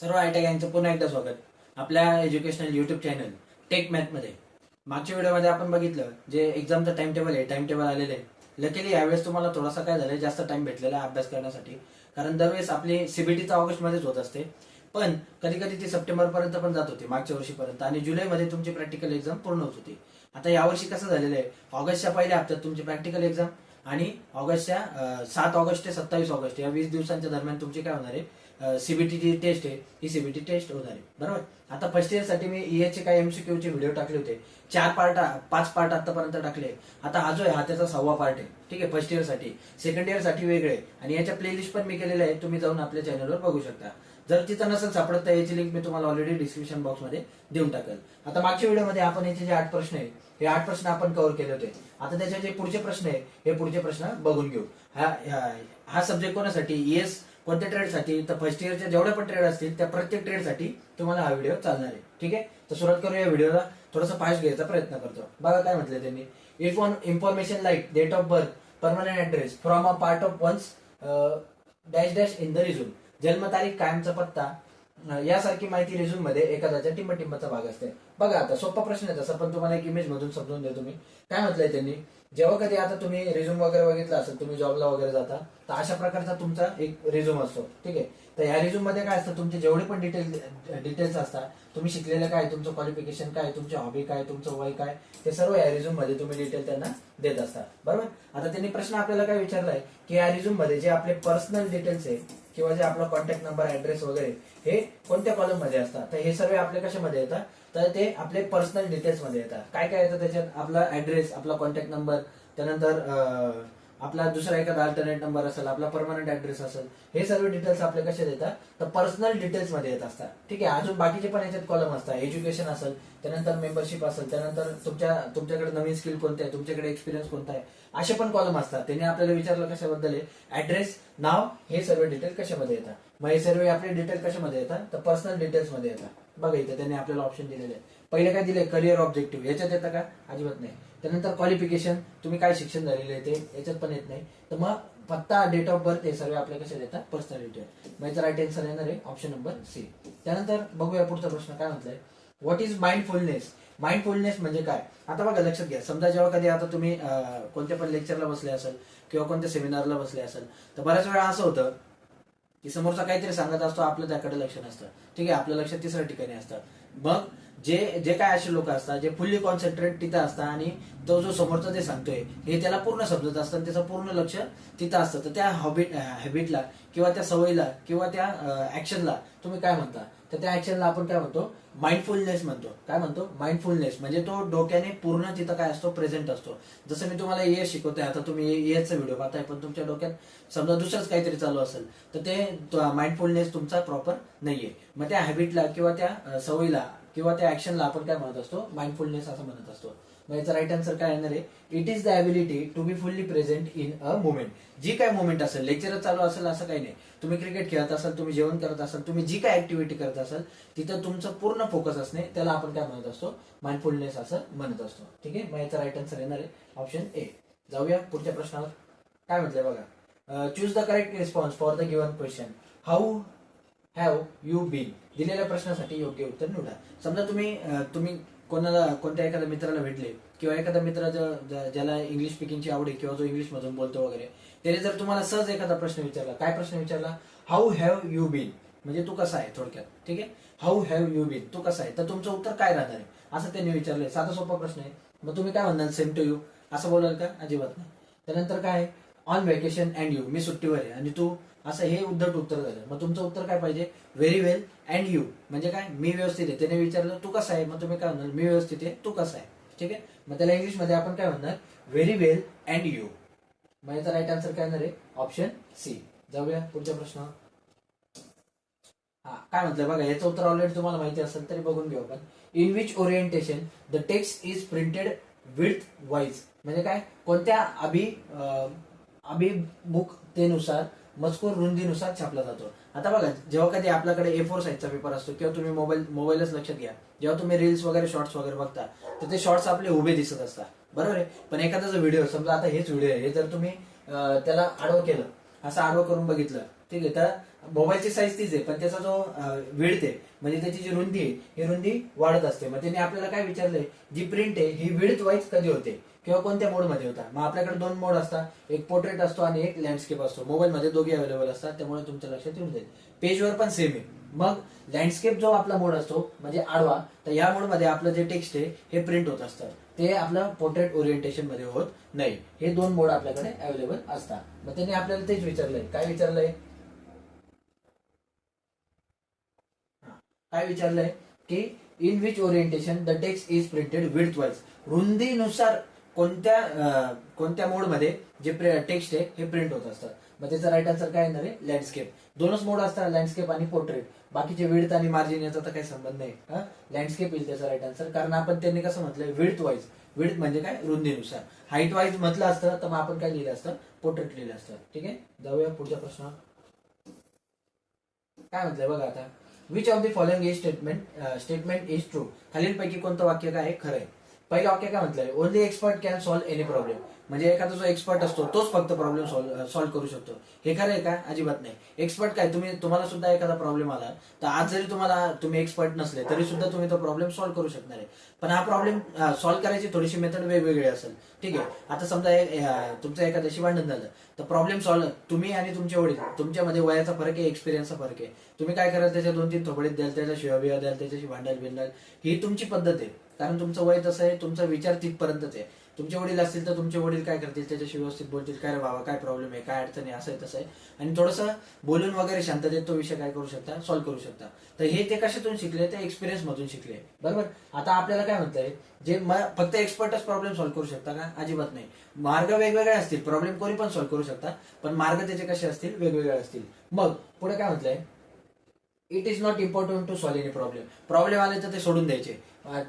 सर्व आयटी गँगचं पुन्हा एकदा स्वागत आपल्या educational YouTube channel tech math मध्ये. मागच्या व्हिडिओमध्ये आपण बघितलं जे एक्झामचं टाइम टेबल आहे, टाइम टेबल आलेलं आहे. लकीली यावेळेस तुम्हाला थोडासा काय झालंय, जास्त टाइम भेटलेला आहे अभ्यास करण्यासाठी. कारण दरवेळेस आपली सीबीटी तर ऑगस्ट मध्येच होत असते, पण कधी कधी ती सप्टेंबर पर्यंत पण जात होती मागच्या वर्षीपर्यंत, आणि जुलैमध्ये तुमची प्रॅक्टिकल एक्झाम पूर्ण होत होती. आता यावर्षी कसं झालेलं आहे, ऑगस्टच्या पहिल्या हप्त्यात तुमची प्रॅक्टिकल एक्झाम आणि ऑगस्टच्या 7 ऑगस्ट ते 27 ऑगस्ट या 20 दिवसांच्या दरम्यान तुमची काय होणार आहे, सीबीटी जी टेस्ट आहे ही सीबीटी टेस्ट होणार आहे. बरोबर. आता फर्स्ट इयर साठी मी ईएच चे काही एमसीक्यू चे व्हिडिओ टाकले होते, 5 पार्ट आतापर्यंत टाकले. आता हा जो आहे हा त्याचा 6वा पार्ट आहे. ठीक आहे, फर्स्ट इयर साठी. सेकंड इयर साठी वेगळे, आणि याच्या प्लेलिस्ट पण मी केलेल्या आहे, तुम्ही जाऊन आपल्या चॅनलवर बघू शकता. जर तिथं नसेल सापडत तर याची लिंक मी तुम्हाला ऑलरेडी डिस्क्रिप्शन बॉक्स मध्ये देऊन टाकेल. आता मागच्या व्हिडिओमध्ये आपण याचे जे 8 प्रश्न आहे हे 8 प्रश्न आपण कव्हर केले होते. आता त्याचे जे पुढचे प्रश्न आहे हे पुढचे प्रश्न बघून घेऊ. हा सब्जेक्ट कोणासाठी, ईएस कोणत्या ट्रेडसाठी, तर फर्स्ट इयरच्या जेवढ्या पण ट्रेड असतील त्या प्रत्येक ट्रेडसाठी तुम्हाला हा व्हिडिओ चालणार आहे. ठीक आहे, तर सुरुवात करूया व्हिडिओला. थोडासा फास्ट घ्यायचा प्रयत्न करतो. बघा काय म्हटलंय त्यांनी. If on information like date of birth, permanent address from a part of one's dash dash in the resume, जन्मतारीख, कायमचा पत्ता यासारखी माहिती रिझ्यूम मध्ये एखाद्याच्या टिंबटिंबाचा भाग असते. बघा आता सोपा प्रश्न आहे तसा, पण तुम्हाला एक इमेज मधून समजून देतो मी. काय म्हटलंय त्यांनी, जेव्हा कधी आता तुम्ही रिझ्यूम वगैरे बघितला असेल, तुम्ही जॉबला वगैरे जाता, तर अशा प्रकारचा तुमचा एक रिझ्यूम असतो. ठीक आहे, तर या रिझ्यूम मध्ये काय असतं, तुमचे जेवढे पण डिटेल्स असतात, तुम्ही शिकलेलं काय, तुमचं क्वालिफिकेशन काय, तुमची हॉबी काय, तुमचं वय काय, ते सर्व या रिझ्यूम मध्ये तुम्ही डिटेल त्यांना देत असता. बरोबर. आता त्यांनी प्रश्न आपल्याला काय विचारलाय की या रिझ्यूम मध्ये जे आपले पर्सनल डिटेल्स आहे किंवा जे आपला कॉन्टॅक्ट नंबर, ऍड्रेस वगैरे हे कोणत्या कॉलम मध्ये असतात, तर हे सर्व आपले कशामध्ये येतात, तर ते आपले पर्सनल डिटेल्स मध्ये येतात. काय काय येतं त्याच्यात, आपला ऍड्रेस, आपला कॉन्टॅक्ट नंबर, त्यानंतर आपला दुसरा एखादा अल्टरनेट नंबर असेल, आपला परमनंट ऍड्रेस असेल, हे सर्व डिटेल्स आपले कसे देतात, तर पर्सनल डिटेल्स मध्ये येत असतात. ठीक आहे, अजून बाकीचे पण याच्यात कॉलम असतात. एज्युकेशन असेल, त्यानंतर मेंबरशिप असेल, त्यानंतर तुमच्याकडे नवीन स्किल कोणते आहे, तुमच्याकडे एक्सपिरियन्स कोणता आहे, असे पण कॉलम असतात. त्यांनी आपल्याला विचारलं कशाबद्दल आहे, ऍड्रेस, नाव, हे सर्व डिटेल कशामध्ये येतात. मग हे सर्व आपले डिटेल कशामध्ये येतात, तर पर्सनल डिटेल्स मध्ये येतात. बघा इथे त्यांनी आपल्याला ऑप्शन दिलेले आहे. पहिले काय दिले, करिअर ऑब्जेक्टिव्ह, याच्यात येतं का, अजिबात नाही. त्यानंतर क्वालिफिकेशन, तुम्ही काय शिक्षण झालेले आहे ते याच्यात पण येत नाही. तर मग पत्ता, डेट ऑफ बर्थ, हे सर्व आपल्या कशा देतात, पर्सनल डिटेल. मग याचा राईट आन्सर येणार आहे ऑप्शन नंबर सी. त्यानंतर बघूया पुढचा प्रश्न काय म्हटलंय, व्हॉट इज माइंडफुलनेस. माइंडफुलनेस म्हणजे काय. आता बघा लक्षात घ्या, समजा जेव्हा कधी आता तुम्ही कोणत्या पण लेक्चरला बसले असेल किंवा कोणत्या सेमिनारला बसले असेल, तर बऱ्याच वेळा असं होतं की समोरचा काहीतरी सांगत असतो, आपलं त्याकडे लक्ष नसतं. ठीक आहे, आपलं लक्ष तिसऱ्या ठिकाणी असतं. मग जे काय असे लोक असतात जे फुल्ली कॉन्सन्ट्रेट तिथं असतात, आणि तो जो समोरचा जे सांगतोय हे त्याला पूर्ण समजत असतं, आणि त्याचं पूर्ण लक्ष तिथं असतं, तर त्या हॅबिटला किंवा त्या सवयीला किंवा त्या ऍक्शनला तुम्ही काय म्हणता, तर त्या ऍक्शनला आपण काय म्हणतो, माइंडफुलनेस म्हणतो. काय म्हणतो, माइंडफुलनेस. म्हणजे तो डोक्याने पूर्ण तिथं काय असतो, प्रेझेंट असतो. जसं मी तुम्हाला एएस शिकवतोय, आता तुम्ही एएसचा व्हिडिओ पाहताय, पण तुमच्या डोक्यात समजा दुसरंच काहीतरी चालू असेल, तर ते माइंडफुलनेस तुमचा प्रॉपर नाहीये. मग त्या हॅबिटला किंवा त्या सवयीला किंवा त्या ऍक्शनला आपण काय म्हणत असतो, माइंडफुलनेस असं म्हणत असतो. मग याचा राईट आन्सर काय येणार आहे, it is the ability to be fully present in a movement. जी काय मुवमेंट असेल, लेक्चर चालू असेल असं काही नाही, तुम्ही क्रिकेट खेळत असाल, तुम्ही जेवण करत असाल, तुम्ही जी काय ऍक्टिव्हिटी करत असाल, तिथं तुमचं पूर्ण फोकस असणे, त्याला आपण काय म्हणत असतो, माइंडफुलनेस असं म्हणत असतो. ठीक आहे, मग याचा राईट आन्सर येणार आहे ऑप्शन ए. जाऊया पुढच्या प्रश्नावर. काय म्हटलंय बघा, choose the correct response for the given question. How have you been. दिलेल्या प्रश्नासाठी योग्य उत्तर निवडा. समजा तुम्ही कोणत्या एखाद्या मित्राला भेटले, किंवा एखादा मित्र ज्याला इंग्लिश स्पीकिंगची आवड आहे किंवा जो इंग्लिश मधून बोलतो वगैरे, त्याने जर तुम्हाला सहज एखादा प्रश्न विचारला, काय प्रश्न विचारला, हाऊ हॅव यू बीन, म्हणजे तू कसा आहे थोडक्यात. ठीक आहे, हाऊ हॅव यू बीन, तू कसा आहे, तर तुमचं उत्तर काय राहणार आहे, असं त्यांनी विचारलंय. साधा सोपा प्रश्न आहे. मग तुम्ही काय म्हणणार, सेम टू यू असं बोलाल का, अजिबात नाही. त्यानंतर काय, ऑन व्हॅकेशन अँड यू, मी सुट्टीवर आहे आणि तू, असं हे उद्धट उत्तर झालं. मग तुमचं उत्तर काय पाहिजे, व्हेरी वेल अँड यू, म्हणजे काय, मी व्यवस्थित आहे. त्याने विचारलं तू कसा आहे, मग तुम्ही काय म्हणणार, मी व्यवस्थित आहे, तू कसा आहे. ठीक आहे, मग त्याला इंग्लिश मध्ये आपण काय म्हणणार, व्हेरी वेल अँड यू. मग याचा राईट आन्सर काय येणार आहे, ऑप्शन सी. जाऊया पुढच्या प्रश्न. हा काय म्हटलंय बघा, याचं उत्तर ऑलरेडी तुम्हाला माहिती असेल तरी बघून घेऊ आपण. In which orientation the text is printed with wise, म्हणजे काय, कोणत्या अभिमुखतेनुसार मजकूर रुंदीनुसार छापला जातो. आता बघा, जेव्हा कधी आपल्याकडे A4 साईजचा पेपर असतो, किंवा तुम्ही मोबाईलच लक्षात घ्या, जेव्हा तुम्ही रील्स वगैरे शॉर्ट्स वगैरे बघता, तर ते शॉर्ट्स आपले उभे दिसत असतात. बरोबर आहे. पण एखादा जो व्हिडिओ, समजा आता हेच व्हिडिओ आहे, हे जर तुम्ही त्याला आडवं केलं, असं आडवं करून बघितलं, ठीक आहे, तर मोबाईलची साईज तीच आहे, पण त्याचा जो विड्थ आहे म्हणजे त्याची जी रुंदी आहे ही रुंदी वाढत असते. मग त्यांनी आपल्याला काय विचारलंय, जी प्रिंट आहे ही विड्थ वाईज कधी होते किंवा कोणत्या मोडमध्ये होता. मग आपल्याकडे 2 मोड असतात, एक पोर्ट्रेट असतो आणि एक लँडस्केप असतो. मोबाईलमध्ये दोघे अवेलेबल असतात, त्यामुळे तुमच्या लक्षात येऊन जाईल. पेजवर पण सेम आहे. मग लँडस्केप जो आपला मोड असतो म्हणजे आडवा, तर या मोडमध्ये आपलं जे टेक्स्ट आहे हे प्रिंट होत असतं. ते आपलं पोर्ट्रेट ओरिएंटेशन मध्ये होत नाही. हे 2 मोड आपल्याकडे अवेलेबल असतात. मग त्यांनी आपल्याला तेच विचारलंय. काय विचारलंय की in which orientation the text is printed width wise. रुंदीनुसार कोणत्या मोडमध्ये जे टेक्स्ट आहे हे प्रिंट होत असतात. मग त्याचा राईट आन्सर काय येणार आहे, लँडस्केप. 2च मोड असतात, लँडस्केप आणि पोर्ट्रेट. बाकीचे विड्थ आणि मार्जिन याचा तर काही संबंध नाही. लँडस्केप येईल त्याचा राईट आन्सर, कारण आपण त्यांनी कसं म्हटलंय विड्थ वाईज. विड्थ म्हणजे काय, रुंदीनुसार. हाईट वाईज म्हटलं असतं तर मग आपण काय लिहिलं असतं, पोर्ट्रेट लिहिलं असतं. ठीक आहे, जाऊया पुढच्या प्रश्नावर. काय म्हटलंय बघा आता, which of the following is statement is true. खालीलपैकी कोणतं वाक्य काय आहे खरं आहे. पहिलं वाक्य काय म्हटलंय, only expert can solve any problem. म्हणजे एखादा जो एक्सपर्ट असतो तोच फक्त प्रॉब्लेम सॉल्व्ह करू शकतो. हे खरं आहे का, अजिबात नाही. एक्सपर्ट काय, तुम्हाला सुद्धा एखादा प्रॉब्लेम आला तर आज जरी तुम्ही एक्सपर्ट नसले तरी सुद्धा तुम्ही तो प्रॉब्लेम सॉल्व्ह करू शकणार आहे. पण हा प्रॉब्लेम सॉल्व्ह करायची थोडीशी मेथड वेगवेगळी असेल. ठीक आहे, आता समजा तुमचं एखाद्याशी भांडण झालं तर प्रॉब्लेम सॉल्व्ह, तुम्ही आणि तुमचे वडील, तुमच्यामध्ये वयाचा फरक आहे, एक्सपिरियन्सचा फरक आहे. तुम्ही काय कराल, त्याच्या 2-3 थोबडीत द्याल, त्याच्या शिव्या बिव्या द्याल, त्याच्याशी भांडाल. ही तुमची पद्धत आहे, कारण तुमचं वय तसं आहे, तुमचा विचार तिथपर्यंतच आहे. तुमचे वडील असतील तर तुमचे वडील काय करतील, त्याच्याशी व्यवस्थित बोलतील, काय रे बाबा काय प्रॉब्लेम आहे, काय अडचण आहे, असं आहे तसं आहे, आणि थोडंसं बोलून वगैरे शांततेत तो विषय काय करू शकता, सॉल्व्ह करू शकता. तर हे ते कशातून शिकले, ते एक्सपिरियन्स मधून शिकले. बरोबर. आता आपल्याला काय म्हणतंय, जे फक्त एक्सपर्टच प्रॉब्लेम सॉल्व्ह करू शकता का, अजिबात नाही. मार्ग वेगवेगळे असतील, प्रॉब्लेम कोणी पण सॉल्व्ह करू शकता, पण मार्ग त्याचे कसे असतील, वेगवेगळे असतील. मग पुढे काय म्हटलंय, it is not important to solve any problem. Problem आले तर ते सोडून द्यायचे,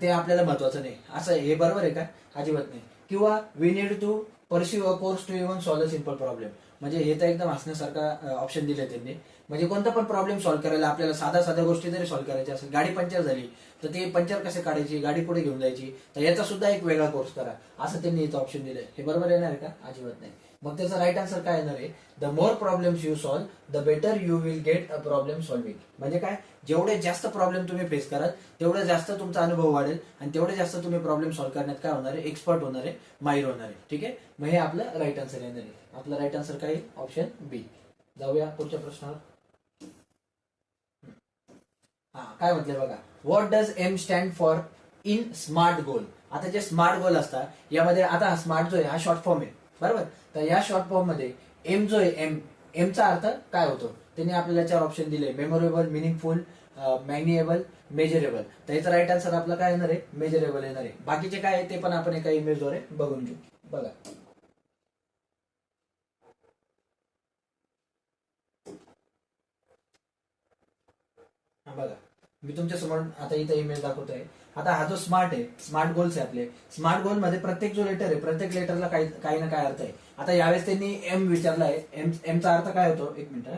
ते आपल्याला महत्वाचं नाही. असं हे बरोबर आहे का, अजिबात नाही. किंवा we need to pursue a course to even solve a simple problem. म्हणजे हे तर एकदम हसण्यासारखा ऑप्शन दिले त्यांनी. म्हणजे कोणता पण प्रॉब्लेम सॉल्व्ह करायला आपल्याला साध्या गोष्टी जरी सॉल्व्ह करायची असेल, गाडी पंक्चर झाली तर ते पंक्चर कसे काढायची, गाडी पुढे घेऊन जायची, तर याचा सुद्धा एक वेगळा कोर्स करा, असं त्यांनी इथं ऑप्शन दिलंय. हे बरोबर येणार का, अजिबात नाही. मग त्याचा राईट आन्सर काय येणार आहे, the more problems you solve the better you will get a problem solving. म्हणजे काय, जेवढे जास्त प्रॉब्लेम तुम्ही फेस कराल तेवढं जास्त तुमचा अनुभव वाढेल आणि तेवढे जास्त तुम्ही प्रॉब्लेम सॉल्व्ह करण्यात काय होणार आहे, एक्सपर्ट होणार आहे, माहिर होणार आहे. ठीक आहे, मग हे आपलं राईट आन्सर येणार आहे. आपलं राईट आन्सर काय, ऑप्शन बी. जाऊया पुढच्या प्रश्नावर. काय म्हटलंय बघा, what does M stand for in smart goal. आता जे स्मार्ट गोल असतात यामध्ये, आता स्मार्ट जो आहे हा शॉर्ट फॉर्म आहे, बरोबर. तर या शॉर्ट फॉर्म मध्ये एम जो आहे, एमचा अर्थ काय होतो, त्यांनी आपल्याला 4 ऑप्शन दिले, मेमोरेबल, मिनिंगफुल, मॅग्निएबल, मेजरेबल. तर याचा राईट आन्सर आपला काय येणार आहे, मेजरेबल येणार आहे. बाकीचे काय आहे ते पण आपण एका इमेजद्वारे बघून घेऊ. बघा बघा, मी तुमच्या समोर आता इथे इमेज दाखवतोय. आता हा जो स्मार्ट आहे, स्मार्ट गोल्स आहे आपले. स्मार्ट गोल मध्ये प्रत्येक जो लेटर आहे, प्रत्येक लेटरला काही ना काय अर्थ आहे. आता यावेळेस त्यांनी एम विचारलाय, एमचा अर्थ काय होतो, एक मिनिट.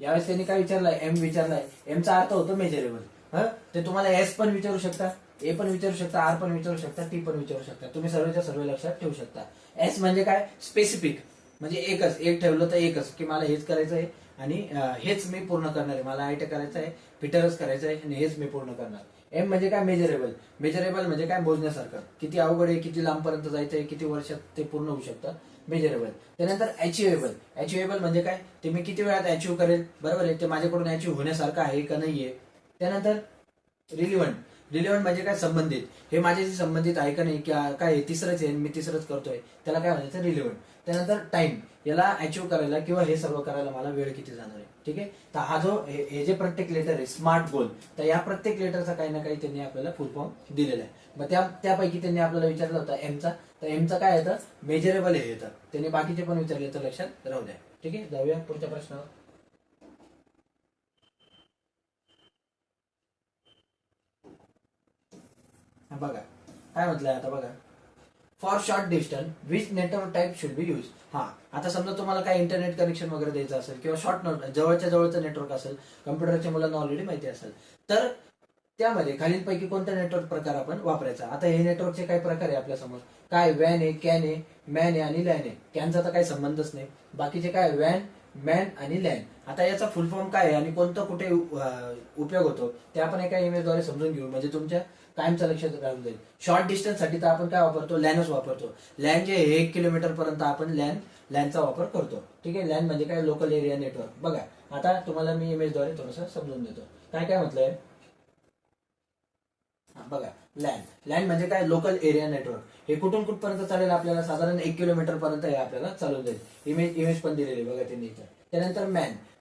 यावेळेस त्यांनी काय विचारलाय, एम विचारलाय, एमचा अर्थ होतो मेजरेबल. ते तुम्हाला एस पण विचारू शकता, ए पण विचारू शकता, आर पण विचारू शकता, टी पण विचारू शकता. तुम्ही सर्वच्या सर्व लक्षात ठेवू शकता. एस म्हणजे काय, स्पेसिफिक, म्हणजे एक ठेवलं तर एकच, की मला हेच करायचं आहे आणि हेच मी पूर्ण करणार आहे, मला आयटी करायचं आहे, फिटरच करायचं आहे आणि हेच मी पूर्ण करणार. एम म्हणजे काय, मेजरेबल. मेजरेबल म्हणजे काय, मोजण्यासारखं, किती अवघड आहे, किती लांबपर्यंत जायचंय, किती वर्षात ते पूर्ण होऊ शकतं, मेजरेबल. त्यानंतर अचिव्हेबल. अचिव्हेबल म्हणजे काय, ते मी किती वेळात अचिव्ह करेल, बरोबर आहे, ते माझ्याकडून अचिव्ह होण्यासारखं आहे का नाहीये. त्यानंतर रिलिव्हंट. रिलिव्हंट म्हणजे काय, संबंधित, हे माझ्याशी संबंधित आहे का नाही, काय तिसरंच आहे, मी तिसरंच करतोय, त्याला काय म्हणायचं, रिलिव्हंट. त्यानंतर टाइम, याला अचिव्ह करायला किंवा हे सर्व करायला मला वेळ किती जाणार आहे. ठीक आहे, तर हा जो हे जे प्रत्येक लेटर आहे, स्मार्ट गोल, तर या प्रत्येक लेटरचा काही ना काही त्यांनी आपल्याला फुल फॉर्म दिलेला आहे. मग त्यापैकी त्यांनी आपल्याला विचारलं होतं एमचा, तर एमचा काय येतं, मेजरेबल हे येतं. त्यांनी बाकीचे पण विचारले तर लक्षात राहू द्या. ठीक आहे, जाऊया पुढच्या प्रश्नावर. बघा काय म्हटलंय आता बघा, for short distance which network type should be use. आता समजा तुम्हाला काय इंटरनेट कनेक्शन वगैरे द्यायचं असेल किंवा शॉर्ट जवळच्या जवळचं नेटवर्क असेल, कम्प्युटरच्या मुलांना ऑलरेडी माहिती असेल, तर त्यामध्ये खालीलपैकी कोणता नेटवर्क प्रकार आपण वापरायचा. आता हे नेटवर्कचे काही प्रकार आहे आपल्या समोर. काय वॅन आहे, कॅन आहे, मॅन आहे आणि लॅन आहे. कॅनचा तर काही संबंधच नाही. बाकीचे काय वॅन, मॅन आणि लॅन. आता याचा फुल फॉर्म काय आहे आणि कोणतं कुठे उपयोग होतो ते आपण एका इमेजद्वारे समजून घेऊ, म्हणजे तुमच्या कायमच्या लक्षात राहून जाईल. शॉर्ट डिस्टन्स साठी तर आपण काय वापरतो, लॅनच वापरतो. लॅन जे 1 किलोमीटर पर्यंत आपण लॅनचा वापर करतो. ठीक आहे. लॅन म्हणजे काय, लोकल एरिया नेटवर्क. बघा आता तुम्हाला मी इमेजद्वारे थोडंसं समजून देतो. काय काय म्हटलंय बघा. लॅन म्हणजे काय, लोकल एरिया नेटवर्क. हे कुठून कुठपर्यंत चालेल आपल्याला, साधारण 1 किलोमीटर पर्यंत हे आपल्याला चालून जाईल. इमेज पण दिलेली बघा त्यांनी इथं. त्यानंतर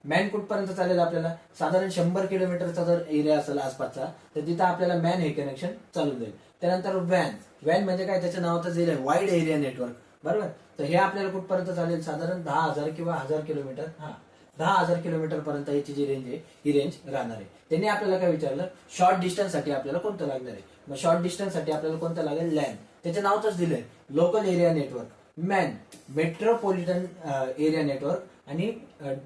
मॅन कुठपर्यंत चालेल आपल्याला, साधारण 100 किलोमीटरचा जर एरिया असेल आसपासचा तर तिथं आपल्याला मॅन हे कनेक्शन चालून जाईल. त्यानंतर वॅन म्हणजे काय, त्याच्या नावातच दिलंय वाईड एरिया नेटवर्क. बरोबर. तर हे आपल्याला कुठपर्यंत चालेल, साधारण 10,000 किंवा 1000 किलोमीटर. 10,000 किलोमीटर पर्यंत याची जी रेंज आहे ही रेंज राहणार आहे. त्यांनी आपल्याला काय विचारलं, शॉर्ट डिस्टन्स साठी आपल्याला कोणतं लागणार आहे. मग शॉर्ट डिस्टन्स साठी आपल्याला कोणतं लागेल, लॅन. त्याच्या नावातच दिलंय local area network. Man metropolitan area network आणि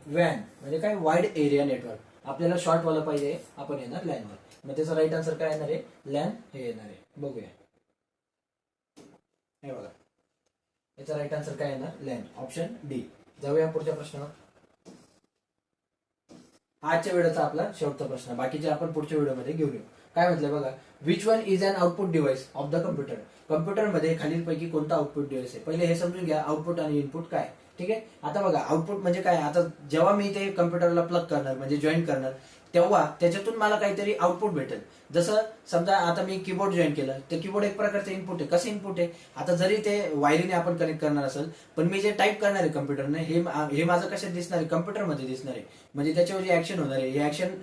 वॅन म्हणजे काय, वाईड एरिया नेटवर्क. आपल्याला शॉर्ट वाला पाहिजे, आपण येणार लॅनवर. मग त्याचा राईट आन्सर काय येणार आहे, लॅन हे येणार आहे. बघूया. हे बघा, याचा राईट आन्सर काय येणार, लॅन. Option D. जाऊया पुढच्या प्रश्नावर. आजच्या व्हिडिओचा आपला शेवटचा प्रश्न, बाकीचे आपण पुढच्या व्हिडिओमध्ये घेऊन येऊ. काय म्हटलंय बघा, which one is an output device of the computer. कम्प्युटरमध्ये खालीलपैकी कोणता आउटपुट डिव्हाइस आहे. पहिले हे समजून घ्या, आउटपुट आणि इनपुट काय. ठीक आहे. आता बघा, आउटपुट म्हणजे काय, आता जेव्हा मी ते कम्प्युटरला प्लग करणार म्हणजे जॉईन करणार, तेव्हा त्याच्यातून मला काहीतरी आउटपुट भेटेल. जसं समजा आता मी कीबोर्ड जॉईन केलं तर कीबोर्ड एक प्रकारचं इनपुट आहे. कसं इनपुट आहे, आता जरी ते वायरीने आपण कनेक्ट करणार असेल, पण मी जे टाईप करणार आहे कम्प्युटरने, हे माझं कशात दिसणार आहे, कम्प्युटरमध्ये दिसणार आहे. म्हणजे त्याच्यावर जी ऍक्शन होणार आहे, ही ऍक्शन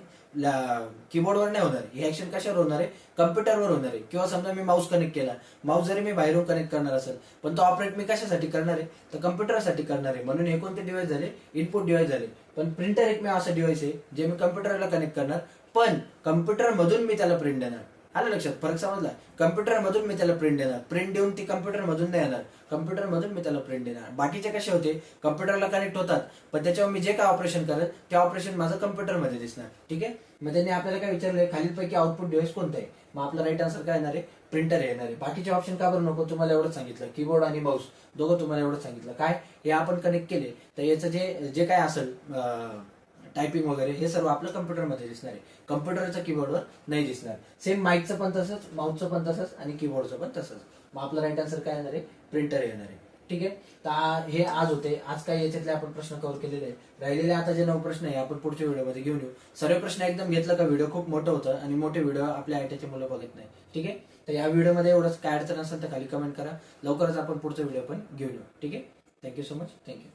कीबोर्डवर नाही होणार, ही ऍक्शन कशावर होणार आहे, कम्प्युटरवर होणार आहे. किंवा समजा मी माऊस कनेक्ट केला, माऊस जरी मी बाहेरून कनेक्ट करणार असेल, पण तो ऑपरेट मी कशासाठी करणार आहे, तर कम्प्युटरसाठी करणार आहे. म्हणून हे कोणते डिव्हाइस झाले, इनपुट डिव्हाइस झाले. पण प्रिंटर एक मी असं डिव्हाइस आहे जे मी कम्प्युटरला कनेक्ट करणार, पण कम्प्युटर मधून मी त्याला प्रिंट देणार. आलं लक्षात, फरक समजला. कम्प्युटर मधून मी त्याला प्रिंट देणार, प्रिंट देऊन ती कम्प्युटर मधून नाही येणार, कम्प्युटर मधून मी त्याला प्रिंट देणार. बाकीचे कसे होते, कम्प्युटरला कनेक्ट होतात, पण त्याच्यावर मी जे काय ऑपरेशन करेल ते ऑपरेशन माझं कम्प्युटरमध्ये दिसणार. ठीक आहे. मग त्यांनी आपल्याला काय विचारलंय, खालीलपैकी आउटपुट डिव्हाइस कोणतं आहे. मग आपला राईट आन्सर काय येणार आहे, प्रिंटर येणार आहे. बाकीचे ऑप्शन का बरं नको, तुम्हाला एवढंच सांगितलं. कीबोर्ड आणि माऊस दोघं तुम्हाला एवढंच सांगितलं. काय, हे आपण कनेक्ट केले तर याचं जे काय असेल टायपिंग वगैरे, हे सर्व आपलं कम्प्युटरमध्ये दिसणार आहे, कम्प्युटरचं कीबोर्डवर नाही दिसणार. सेम माईकचं पण तसंच, माऊसचं पण तसंच आणि कीबोर्डचं पण तसंच. मग आपलं राईट आन्सर काय येणार आहे, प्रिंटर येणार आहे. ठीक आहे. तर हे आज होते. आज काय याच्यातले आपण प्रश्न कव्हर केलेले आहे. राहिलेले आता जे 9 प्रश्न आहे आपण पुढच्या व्हिडिओमध्ये घेऊन येऊ. सर्व प्रश्न एकदम घेतलं का व्हिडिओ खूप मोठं होतं आणि मोठे व्हिडिओ आपल्या आयटीचे मुलं बघत नाही. ठीक आहे. तर या व्हिडिओमध्ये एवढंच. काय अडचण असेल तर खाली कमेंट करा. लवकरच आपण पुढचा व्हिडिओ पण घेऊन येऊ. ठीक आहे. Thank you so much. थँक्यू.